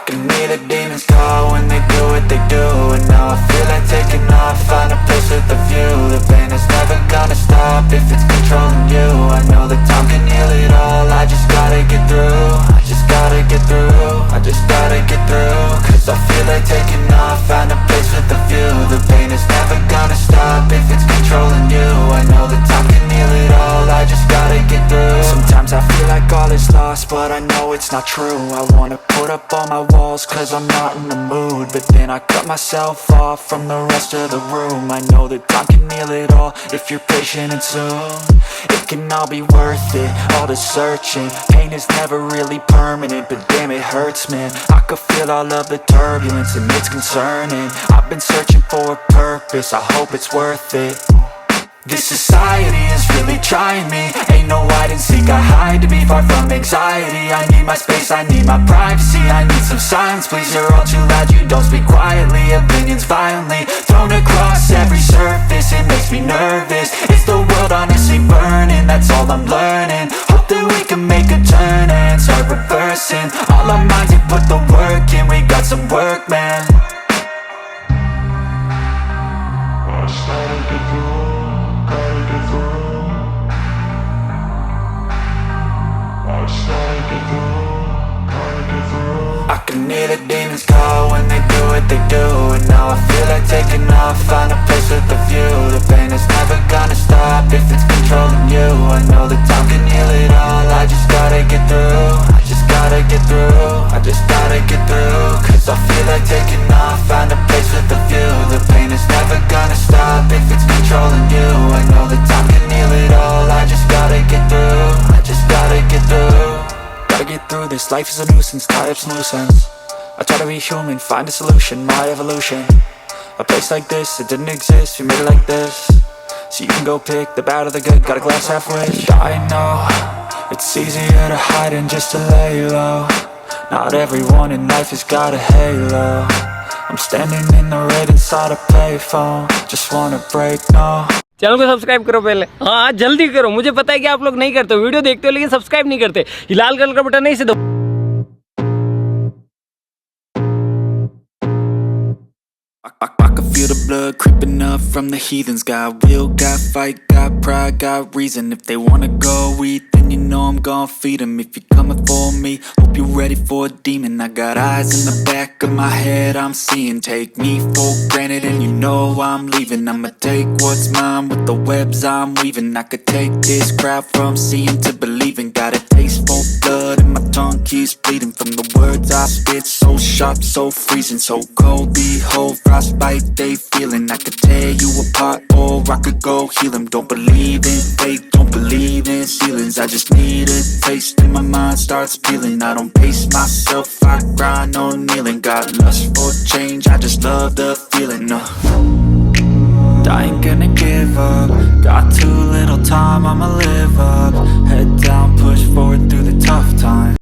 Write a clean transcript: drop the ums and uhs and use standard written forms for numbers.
can hear the demons call when they do what they do. And now I feel like taking off, find a place with a view. The pain is never gonna stop if it's controlling you. I know that time can heal it all, I just gotta get through. I just gotta get through, I just gotta get through. Cause I feel like taking off, find a place with a view. The pain is never gonna stop if it's controlling you. I know that time can heal it all, I just gotta get through. Sometimes I feel like all is lost, but I know it's not true. I wanna put up all my walls cause I'm not in the mood, but then I cut myself off from the rest of the room. I know that time can heal it all if you're patient and soon. It can all be worth it, all the searching. Pain is never really permanent, but damn it hurts, man. I could feel all of the turbulence and it's concerning. I've been searching for a purpose, I hope it's worth it. This society is really trying me. Ain't no hide and seek, I hide to be far from anxiety. I need my space, I need my privacy. I need some silence, please, you're all too loud. You don't speak quietly, opinions violently thrown across every surface. It makes me nervous, it's the world honestly burning. That's all I'm learning, hope that we can make a turn and start reversing. All our minds and put the work in, we got some work, man. I started to do. I can hear the demons call when they do what they do. And now I feel like taking off, find a place with a view. The pain is never gonna stop if it's controlling you. I know that time can heal it all, I just gotta get through. I just gotta get through, I just gotta get through. Cause I feel like taking off, find a place with a view. The pain is never gonna stop if it's controlling you. I know that time can heal it all, I just gotta get through. I just gotta get through. Gotta get through this, life is a nuisance, tie up some loose ends. I try to be human, find a solution, my evolution. A place like this, it didn't exist, we made it like this. So you can go pick the bad or the good, got a glass halfway. I know, it's easier to hide than just to lay low. Not everyone in life has got a halo. I'm standing in the red inside a payphone. Just wanna break, no. Channel को subscribe करो पहले, हाँ जल्दी करो। मुझे पता है कि आप लोग नहीं करते, वीडियो देखते हो लेकिन सब्सक्राइब नहीं करते। ये लाल कलर का बटन नहीं से दो। I can feel the blood creeping up from the heathens. Got will, got fight, got pride, got reason. If they wanna go eat, then you know I'm gon' feed them. If you're coming for me, hope you're ready for a demon. I got eyes in the back of my head, I'm seeing. Take me for granted and you know I'm leaving. I'ma take what's mine with the webs I'm weaving. I could take this crowd from seeing to believing. Got a taste for blood and my tongue keeps bleeding. From the words I spit, so sharp, so freezing. So cold, behold, frostbite they feeling. I could tear you apart or I could go heal them. Don't believe in fate, don't believe in ceilings. I just need a taste and my mind starts peeling. I don't pace myself, I grind on kneeling. Got lust for change, I just love the feeling. I ain't gonna give up, got too little time, I'ma live up. Head down,